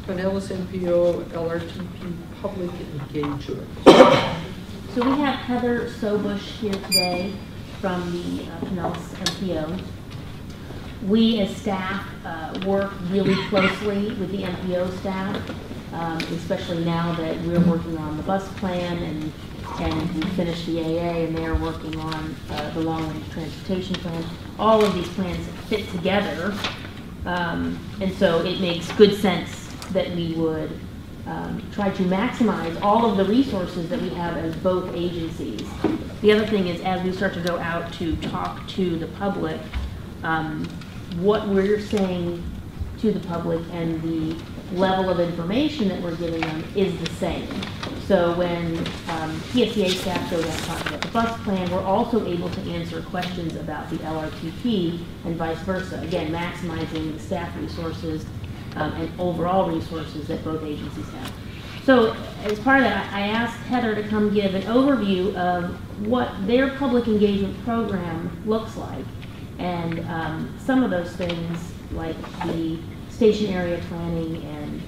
Pinellas MPO LRTP public engagement. So we have Heather Sobush here today from the Pinellas MPO. We as staff work really closely with the MPO staff, especially now that we're working on the bus plan and we finished the AA and they're working on the long-range transportation plan. All of these plans fit together, and so it makes good sense that we would try to maximize all of the resources that we have as both agencies. The other thing is, as we start to go out to talk to the public, what we're saying to the public and the level of information that we're giving them is the same. So when PSTA staff goes out talking about the bus plan, we're also able to answer questions about the LRTP and vice versa. Again, maximizing the staff resources and overall resources that both agencies have. So as part of that, I asked Heather to come give an overview of what their public engagement program looks like. And some of those things, like the station area planning and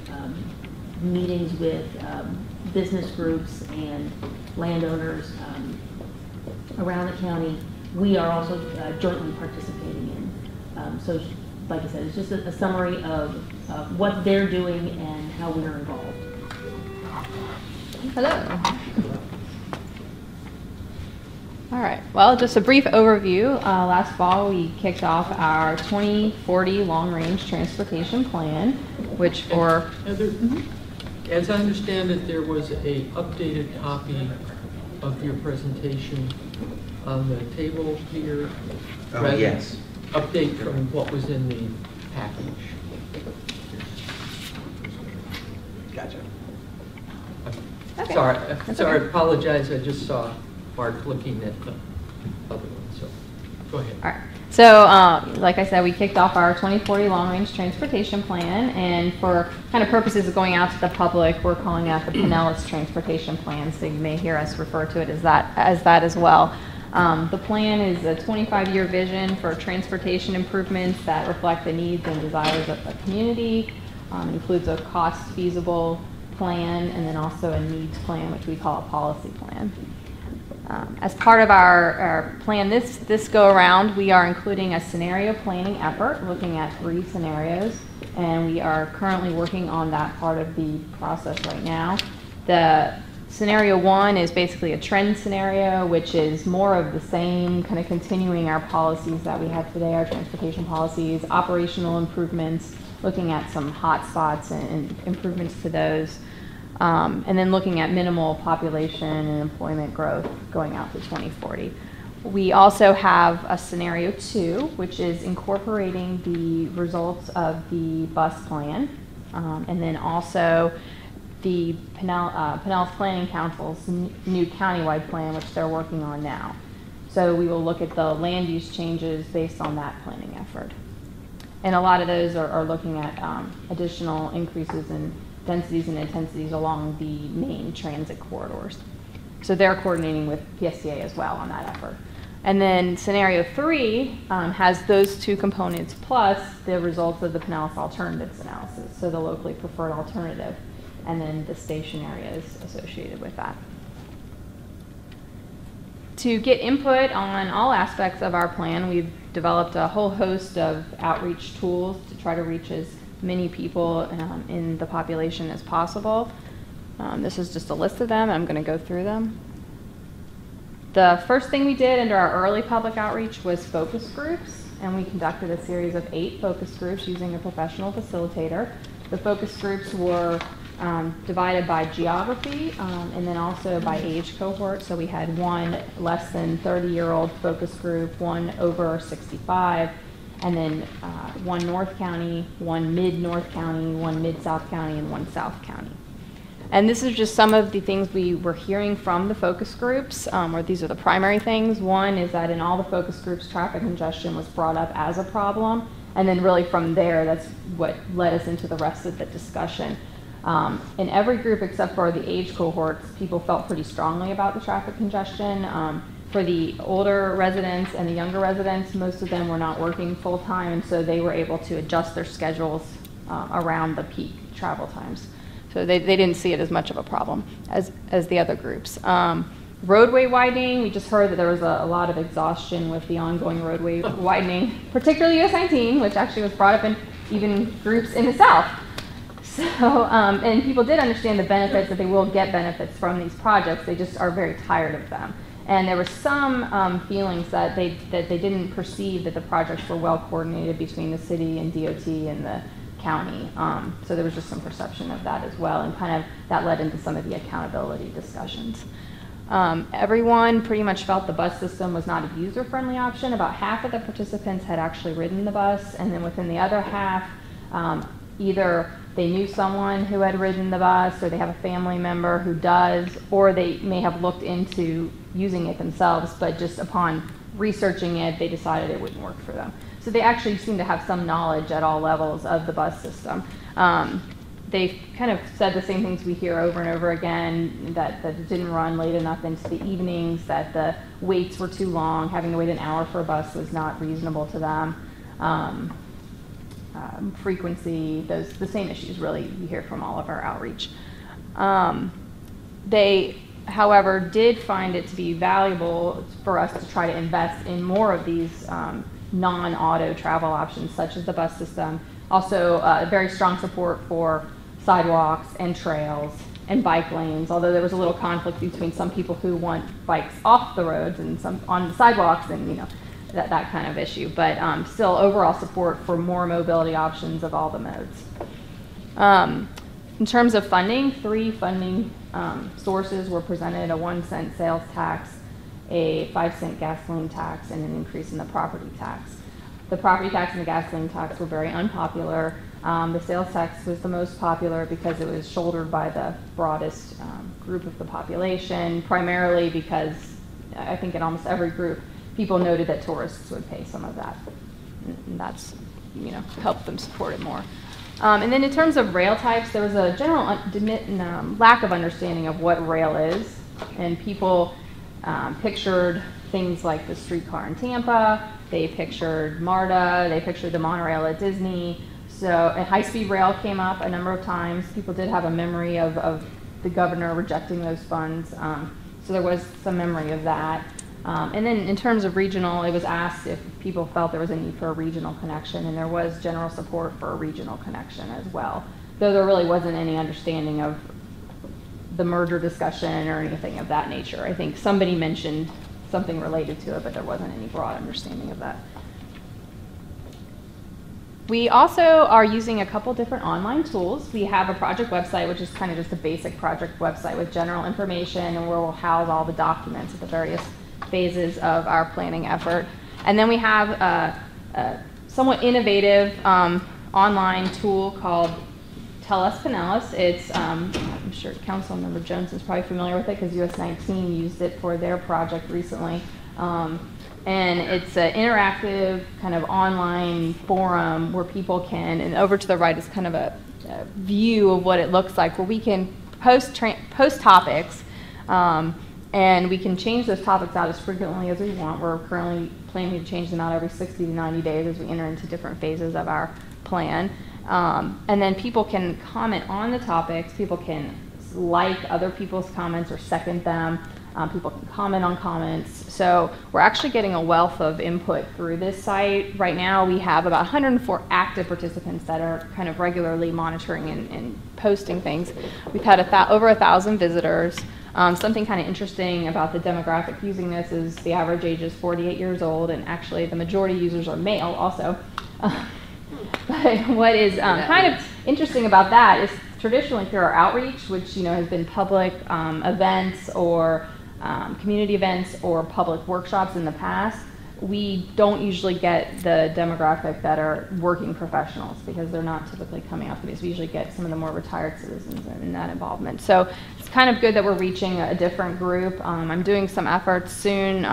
meetings with business groups and landowners around the county, we are also jointly participating in. So like I said, it's just a summary of what they're doing and how we are involved. Hello. All right, well, just a brief overview. Last fall, we kicked off our 2040 long-range transportation plan, which for... Heather, as I understand it, there was a updated copy of your presentation on the table here. Oh, yes. Update from what was in the package. Gotcha. Okay. Sorry, That's sorry, okay. I apologize. I just saw Mark looking at the other one, so go ahead. All right. So, like I said, we kicked off our 2040 long-range transportation plan, and for kind of purposes of going out to the public, we're calling out the Pinellas transportation plan, so you may hear us refer to it as that as well. The plan is a 25-year vision for transportation improvements that reflect the needs and desires of the community. It includes a cost-feasible plan and then also a needs plan, which we call a policy plan. As part of our plan this go around, we are including a scenario planning effort looking at 3 scenarios, and we are currently working on that part of the process right now. The scenario 1 is basically a trend scenario, which is more of the same, kind of continuing our policies that we have today, our transportation policies, operational improvements, looking at some hot spots and improvements to those. And then looking at minimal population and employment growth going out to 2040. We also have a scenario 2, which is incorporating the results of the bus plan, and then also the Pinellas Planning Council's new countywide plan, which they're working on now. So we will look at the land use changes based on that planning effort. And a lot of those are looking at additional increases in densities and intensities along the main transit corridors. So they're coordinating with PSTA as well on that effort. And then scenario 3 has those 2 components plus the results of the Pinellas alternatives analysis, so the locally preferred alternative, and then the station areas associated with that. To get input on all aspects of our plan, we've developed a whole host of outreach tools to try to reach as many people in the population as possible. This is just a list of them. I'm going to go through them. The first thing we did under our early public outreach was focus groups, and we conducted a series of 8 focus groups using a professional facilitator. The focus groups were divided by geography and then also by age cohort. So we had 1 less than 30-year-old focus group, 1 over 65, and then 1 North County, 1 Mid-North County, 1 Mid-South County, and 1 South County. And this is just some of the things we were hearing from the focus groups, or these are the primary things. One is that in all the focus groups, traffic congestion was brought up as a problem, and then really from there, that's what led us into the rest of the discussion. In every group except for the age cohorts, people felt pretty strongly about the traffic congestion. For the older residents and the younger residents, most of them were not working full-time, and so they were able to adjust their schedules around the peak travel times. So they didn't see it as much of a problem as the other groups. Roadway widening, we just heard that there was a lot of exhaustion with the ongoing roadway widening, particularly US 19, which actually was brought up in even groups in the South. So, and people did understand the benefits, that they will get benefits from these projects, they just are very tired of them. And there were some feelings that they didn't perceive that the projects were well coordinated between the city and DOT and the county. So there was just some perception of that as well, and kind of that led into some of the accountability discussions. Everyone pretty much felt the bus system was not a user-friendly option. About half of the participants had actually ridden the bus, and then within the other half, either they knew someone who had ridden the bus, or they have a family member who does, or they may have looked into using it themselves, but just upon researching it, they decided it wouldn't work for them. So they actually seem to have some knowledge at all levels of the bus system. They kind of said the same things we hear over and over again, that it didn't run late enough into the evenings, that the waits were too long, having to wait an hour for a bus was not reasonable to them. Frequency, the same issues really you hear from all of our outreach. They, however, did find it to be valuable for us to try to invest in more of these non-auto travel options, such as the bus system. Also, very strong support for sidewalks and trails and bike lanes, although there was a little conflict between some people who want bikes off the roads and some on the sidewalks, and that kind of issue. But still, overall support for more mobility options of all the modes. In terms of funding, 3 funding sources were presented: a 1-cent sales tax, a 5-cent gasoline tax, and an increase in the property tax. The property tax and the gasoline tax were very unpopular. The sales tax was the most popular because it was shouldered by the broadest group of the population, primarily because I think in almost every group, people noted that tourists would pay some of that. And that's, helped them support it more. And then in terms of rail types, there was a general lack of understanding of what rail is, and people pictured things like the streetcar in Tampa, they pictured MARTA, they pictured the monorail at Disney. So a high-speed rail came up a number of times. People did have a memory of the governor rejecting those funds. So there was some memory of that. And then in terms of regional, it was asked if people felt there was a need for a regional connection, and there was general support for a regional connection as well, though there really wasn't any understanding of the merger discussion or anything of that nature. I think somebody mentioned something related to it, but there wasn't any broad understanding of that. We also are using a couple different online tools. We have a project website, which is kind of just a basic project website with general information, and where we'll house all the documents at the various phases of our planning effort. And then we have a somewhat innovative online tool called Tell Us Pinellas. It's, I'm sure Councilmember Jones is probably familiar with it because US 19 used it for their project recently. And it's an interactive kind of online forum where people can, and over to the right is kind of a view of what it looks like, where we can post topics, and we can change those topics out as frequently as we want. We're currently planning to change them out every 60 to 90 days as we enter into different phases of our plan. And then people can comment on the topics, people can like other people's comments or second them. People can comment on comments. So we're actually getting a wealth of input through this site. Right now we have about 104 active participants that are kind of regularly monitoring and posting things. We've had over 1,000 visitors. Something kind of interesting about the demographic using this is the average age is 48 years old, and actually the majority users are male also. But what is kind of interesting about that is traditionally through our outreach, which has been public events or community events or public workshops in the past, we don't usually get the demographic that are working professionals because they're not typically coming out for these. We usually get some of the more retired citizens in that involvement. So it's kind of good that we're reaching a different group. I'm doing some efforts soon.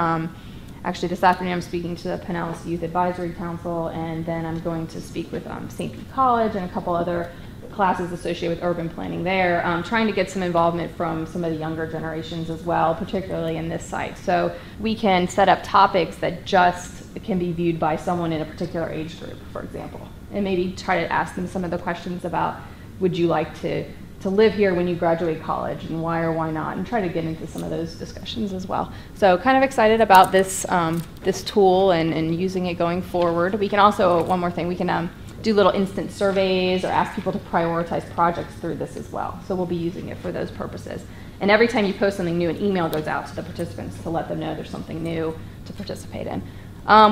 Actually, this afternoon I'm speaking to the Pinellas Youth Advisory Council, and then I'm going to speak with St. Pete College and a couple other classes associated with urban planning there, trying to get some involvement from some of the younger generations as well, particularly in this site. So we can set up topics that just can be viewed by someone in a particular age group, for example, and maybe try to ask them some of the questions about, would you like to live here when you graduate college, and why or why not, and try to get into some of those discussions as well. So kind of excited about this, this tool and using it going forward. We can also, one more thing, we can do little instant surveys or ask people to prioritize projects through this as well. So we'll be using it for those purposes. And every time you post something new, an email goes out to the participants to let them know there's something new to participate in.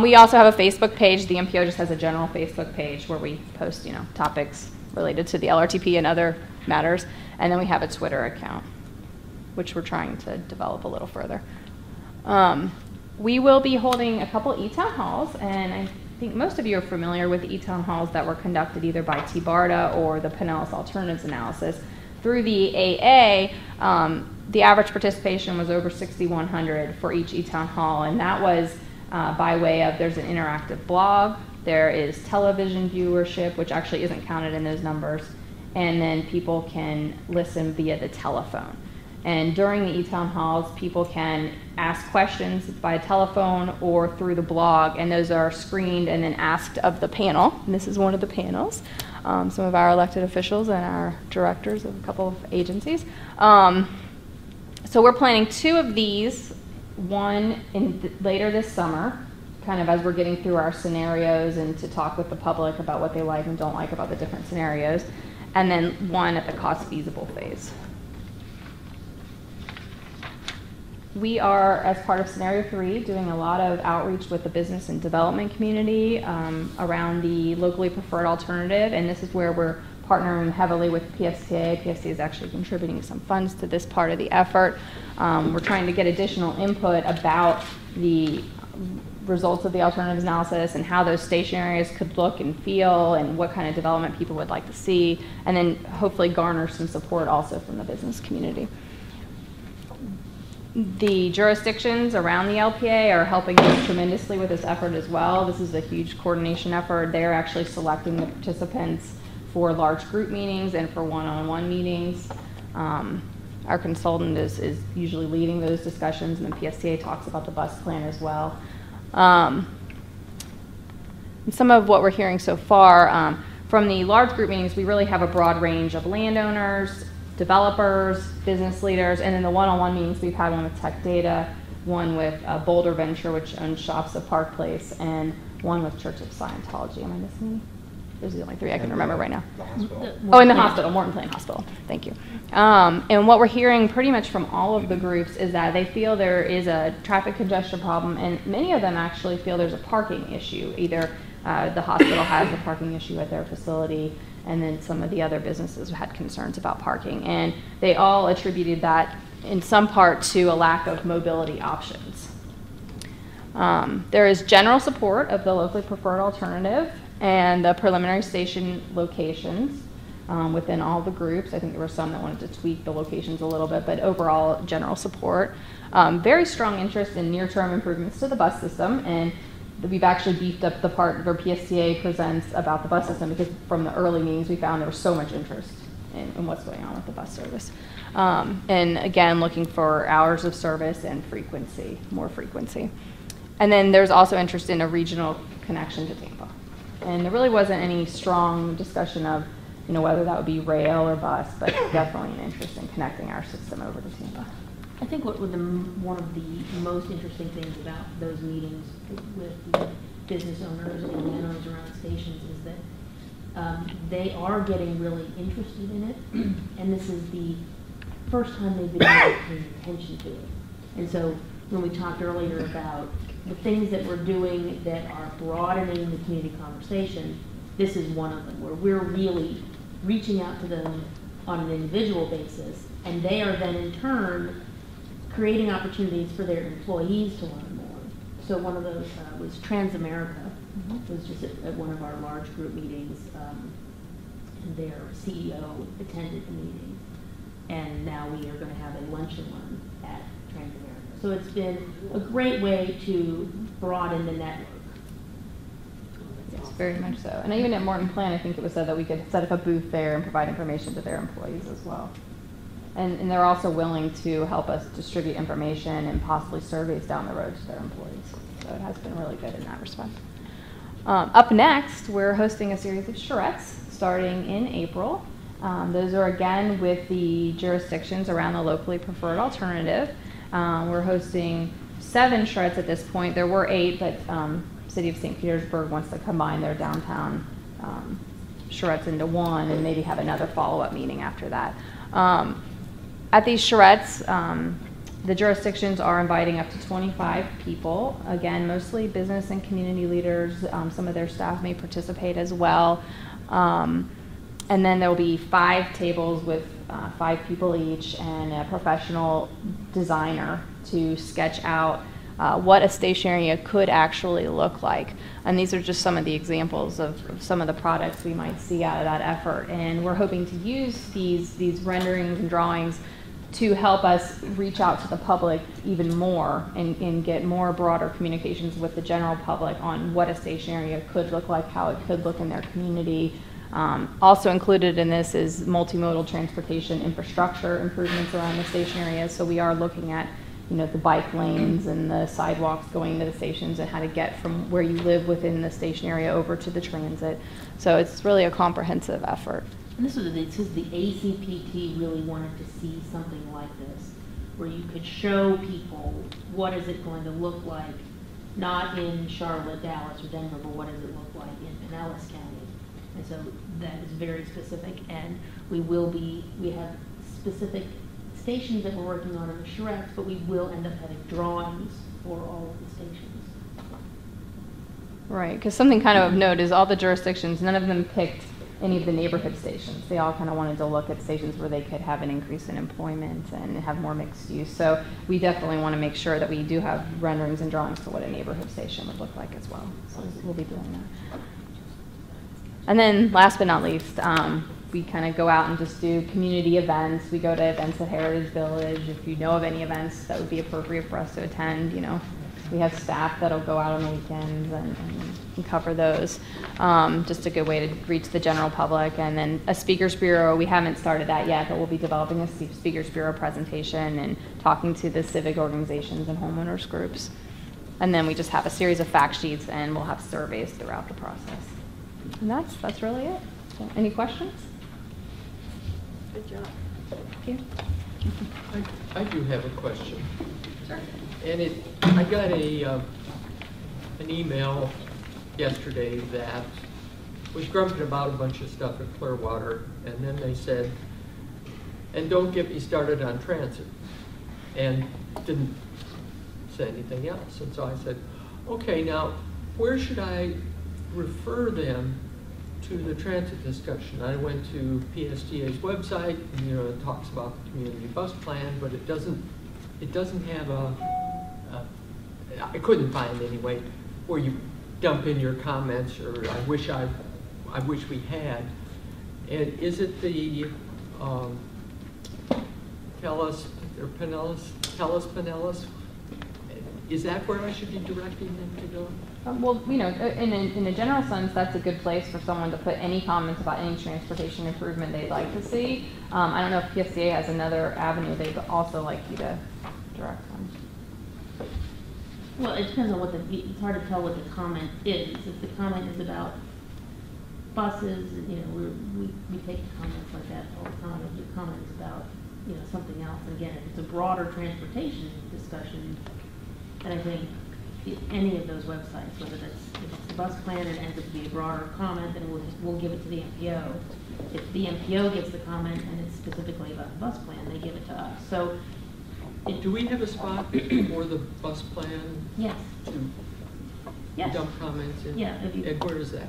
We also have a Facebook page. The MPO just has a general Facebook page where we post, topics related to the LRTP and other matters. And then we have a Twitter account, which we're trying to develop a little further. We will be holding a couple e-town halls, and I think most of you are familiar with the e-town halls that were conducted either by TBARDA or the Pinellas Alternatives Analysis. Through the AA, the average participation was over 6,100 for each e-town hall, and that was by way of, there's an interactive blog, there is television viewership, which actually isn't counted in those numbers, and then people can listen via the telephone. And during the e-town halls, people can ask questions by telephone or through the blog, and those are screened and then asked of the panel. And this is one of the panels, some of our elected officials and our directors of a couple of agencies. So we're planning 2 of these, one later this summer, kind of as we're getting through our scenarios and to talk with the public about what they like and don't like about the different scenarios, and then one at the cost feasible phase. We are, as part of Scenario 3, doing a lot of outreach with the business and development community around the locally preferred alternative, and this is where we're partnering heavily with PSTA. PSTA is actually contributing some funds to this part of the effort. We're trying to get additional input about the results of the alternatives analysis and how those station areas could look and feel and what kind of development people would like to see, and then hopefully garner some support also from the business community. The jurisdictions around the LPA are helping us tremendously with this effort as well. This is a huge coordination effort. They're actually selecting the participants for large group meetings and for one-on-one meetings. Our consultant is usually leading those discussions, and the PSTA talks about the bus plan as well. And some of what we're hearing so far from the large group meetings, we really have a broad range of landowners, developers, business leaders, and in the one-on-one meetings, we've had one with Tech Data, one with Boulder Venture, which owns shops at Park Place, and one with Church of Scientology. Am I missing any? Those are the only 3 I can remember right now. Oh, in the hospital, Morton Plain Hospital. Thank you. And what we're hearing pretty much from all of the groups is that they feel there is a traffic congestion problem, and many of them actually feel there's a parking issue. Either the hospital has a parking issue at their facility, and then some of the other businesses had concerns about parking. And they all attributed that in some part to a lack of mobility options. There is general support of the locally preferred alternative and the preliminary station locations within all the groups. I think there were some that wanted to tweak the locations a little bit, but overall general support. Very strong interest in near-term improvements to the bus system, and we've actually beefed up the part where PSTA presents about the bus system, because from the early meetings we found there was so much interest in what's going on with the bus service. And again, looking for hours of service and frequency, more frequency. And then there's also interest in a regional connection to Tampa. And there really wasn't any strong discussion of, whether that would be rail or bus, but definitely an interest in connecting our system over to Tampa. I think one of the most interesting things about those meetings with the business owners and landowners around stations is that they are getting really interested in it, and this is the first time they've been able to pay attention to it. And so when we talked earlier about the things that we're doing that are broadening the community conversation, this is one of them, where we're really reaching out to them on an individual basis, and they are then in turn creating opportunities for their employees to learn more. So one of those was Transamerica. It was just at one of our large group meetings, and their CEO attended the meeting, and now we are going to have a lunch and learn at Transamerica. So it's been a great way to broaden the network. Yes, very much so. And even at Morton Plain, I think it was said that we could set up a booth there and provide information to their employees as well. And they're also willing to help us distribute information and possibly surveys down the road to their employees. So it has been really good in that respect. Up next, we're hosting a series of charrettes starting in April. Those are again with the jurisdictions around the locally preferred alternative. We're hosting 7 charrettes at this point. There were 8, but City of St. Petersburg wants to combine their downtown charrettes into one and maybe have another follow-up meeting after that. At these charrettes, the jurisdictions are inviting up to 25 people. Again, mostly business and community leaders. Some of their staff may participate as well. And then there will be 5 tables with 5 people each and a professional designer to sketch out what a station area could actually look like. And these are just some of the examples of some of the products we might see out of that effort. And we're hoping to use these renderings and drawings to help us reach out to the public even more and get more broader communications with the general public on what a station area could look like, how it could look in their community. Also included in this is multimodal transportation infrastructure improvements around the station area. So we are looking at, you know, the bike lanes and the sidewalks going to the stations and how to get from where you live within the station area over to the transit. So it's really a comprehensive effort. And this is the ACPT really wanted to see something like this, where you could show people what is it going to look like, not in Charlotte, Dallas, or Denver, but what does it look like in Pinellas County. And so that is very specific, and we have specific stations that we're working on in the charrettes, but we will end up having drawings for all of the stations. Right, because something kind of note is all the jurisdictions, none of them picked any of the neighborhood stations. They all kind of wanted to look at stations where they could have an increase in employment and have more mixed use. So we definitely want to make sure that we do have renderings and drawings for what a neighborhood station would look like as well. So we'll be doing that. And then last but not least, we kind of go out and just do community events. We go to events at Heritage Village. If you know of any events that would be appropriate for us to attend, you know, we have staff that'll go out on the weekends and cover those. Just a good way to reach the general public. And then a speakers bureau, we haven't started that yet, but we'll be developing a speakers bureau presentation and talking to the civic organizations and homeowners groups. And then we just have a series of fact sheets and we'll have surveys throughout the process. And that's really it. So, any questions? Good job. Thank you. I do have a question. Sure. And I got an email yesterday that was grumping about a bunch of stuff at Clearwater, and then they said, and don't get me started on transit, and didn't say anything else. And so I said, okay, now where should I refer them to the transit discussion? I went to PSTA's website, and, you know, it talks about the community bus plan, but it doesn't have I couldn't find anyway where you dump in your comments, or I wish we had. And is it the Pinellas? Is that where I should be directing them to go? Well, you know, in a general sense, that's a good place for someone to put any comments about any transportation improvement they'd like to see. I don't know if PSTA has another avenue they'd also like you to direct them. Well, it depends on it's hard to tell what the comment is. If the comment is about buses, you know, we take comments like that all the time. If the comment is about, you know, something else, and again, if it's a broader transportation discussion, then I think any of those websites, whether if it's the bus plan and ends up to be a broader comment, then we'll give it to the MPO. If the MPO gets the comment and it's specifically about the bus plan, they give it to us. So, do we have a spot for the bus plan? Yes. To yes. dump comments in? Yeah. And where is that?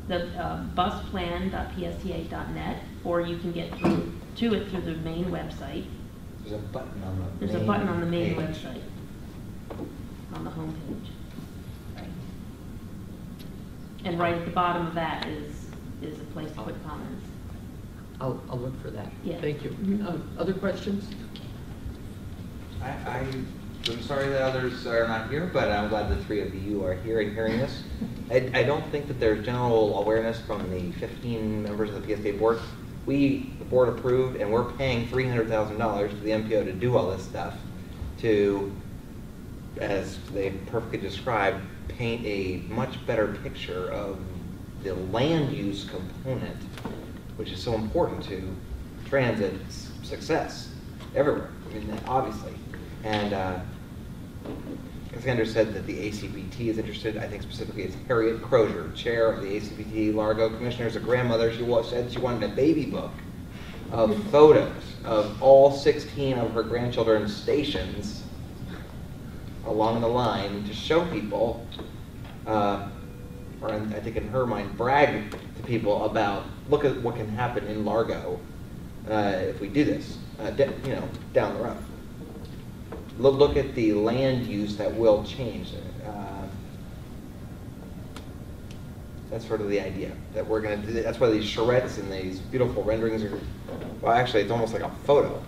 The busplan.psta.net, or you can get to it through the main website. There's a button on the There's a button on the main page. website, on the home page. Right. And right at the bottom of that is a place to put comments. I'll look for that. Yeah. Thank you. Mm-hmm. Other questions? I'm sorry that others are not here, but I'm glad the 3 of you are here and hearing this. I don't think that there's general awareness from the 15 members of the PSTA board. The board approved, and we're paying $300,000 to the MPO to do all this stuff, to, as they perfectly described, paint a much better picture of the land use component, which is so important to transit success everywhere. I mean, obviously. And Cassandra said that the ACPT is interested. I think specifically it's Harriet Crozier, chair of the ACPT Largo Commissioners, a grandmother. She said she wanted a baby book of photos of all 16 of her grandchildren's stations along the line to show people, or I think in her mind, brag to people about, look at what can happen in Largo if we do this, down the road. Look at the land use that will change. That's sort of the idea that we're going to do. That's why these charrettes and these beautiful renderings are. Well, actually, it's almost like a photo.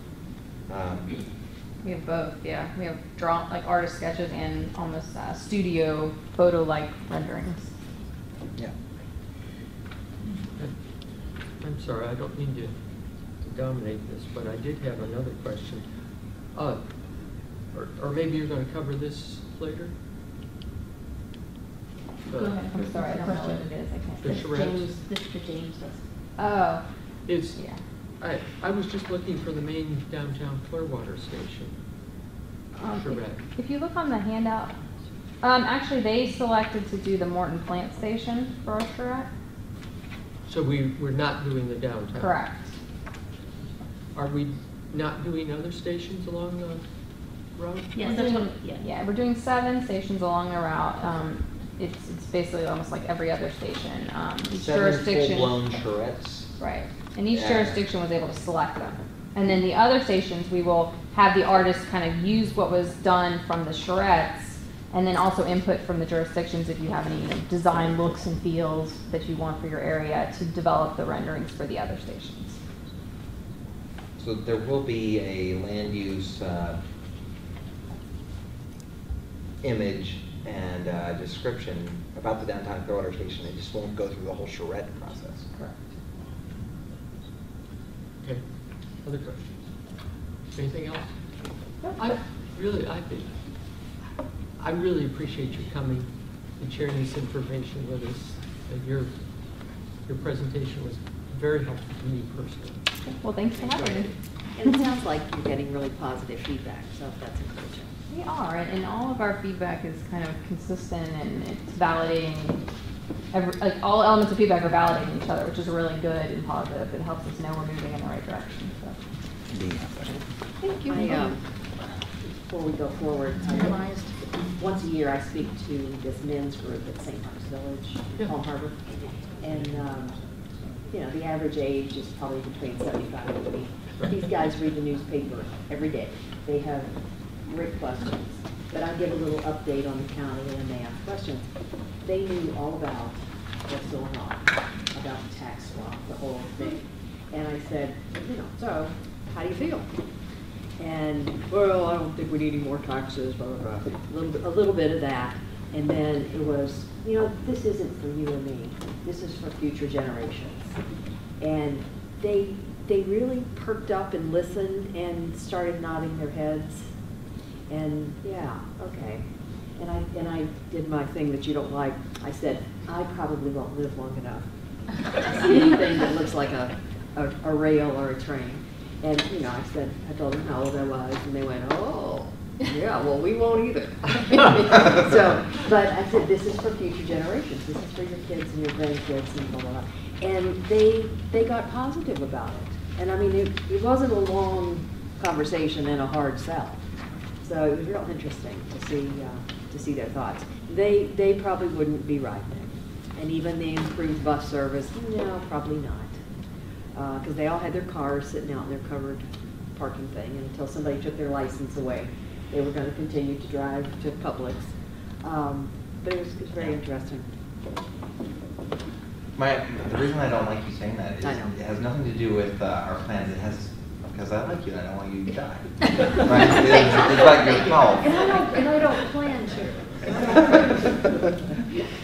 We have both, yeah. We have like artist sketches and almost studio photo-like renderings. Yeah. I'm sorry, I don't mean to dominate this, but I did have another question. Or maybe you're going to cover this later? Go ahead. I'm sorry, I don't know what it is. I can't. The This charrettes. is the James list. Oh, It's, yeah. I was just looking for the main downtown Clearwater station. Charrette. If you look on the handout, actually they selected to do the Morton Plant Station for our charrette. So we're not doing the downtown? Correct. Are we not doing other stations along the road? Yes, We're that's doing- what, yeah. Yeah, we're doing 7 stations along the route. It's basically almost like every other station. Each 7 jurisdiction, full-blown charrettes. right, and each Yeah. jurisdiction was able to select them. And then the other stations, we will have the artist kind of use what was done from the charrettes, and then also input from the jurisdictions if you have any design looks and feels that you want for your area to develop the renderings for the other stations. So there will be a land use image and description about the downtown Clearwater station. It just won't go through the whole charrette process. Correct. Okay, other questions? Anything else? Nope. I really appreciate you coming and sharing this information with us. Your presentation was very helpful to me personally. Well, thanks for having me. And it sounds like you're getting really positive feedback, so that's encouraging. We are, and all of our feedback is kind of consistent and it's validating. Like all elements of feedback are validating each other, which is really good and positive. It helps us know we're moving in the right direction. So. Thank you. Before we go forward, I realized once a year I speak to this men's group at St. Mark's Village, Yeah. Palm Harbor, and the average age is probably between 75 and 80. These guys read the newspaper every day. They have great questions, but I give a little update on the county and they ask questions. They knew all about what's going on, about the tax swap, the whole thing. And I said, so how do you feel? And, well, I don't think we need any more taxes, blah, blah, blah. A little bit of that. And then it was, this isn't for you and me. This is for future generations. And they really perked up and listened and started nodding their heads. And yeah, okay. And I did my thing that you don't like. I said, I probably won't live long enough to see anything that looks like a rail or a train. And I told them how old I was, and they went, oh, yeah, well, we won't either. But I said, this is for future generations. This is for your kids and your grandkids and blah, blah, blah. And they got positive about it. And I mean, it wasn't a long conversation and a hard sell. So it was real interesting to see their thoughts. They probably wouldn't be riding it. And even the improved bus service, no, probably not. Because they all had their cars sitting out in their covered parking thing, and until somebody took their license away, they were going to continue to drive to Publix. But it was very interesting. The reason I don't like you saying that is I know. it has nothing to do with our plans. It has, because I like you and I don't want you to die. Right? It's like your fault. And I don't plan to.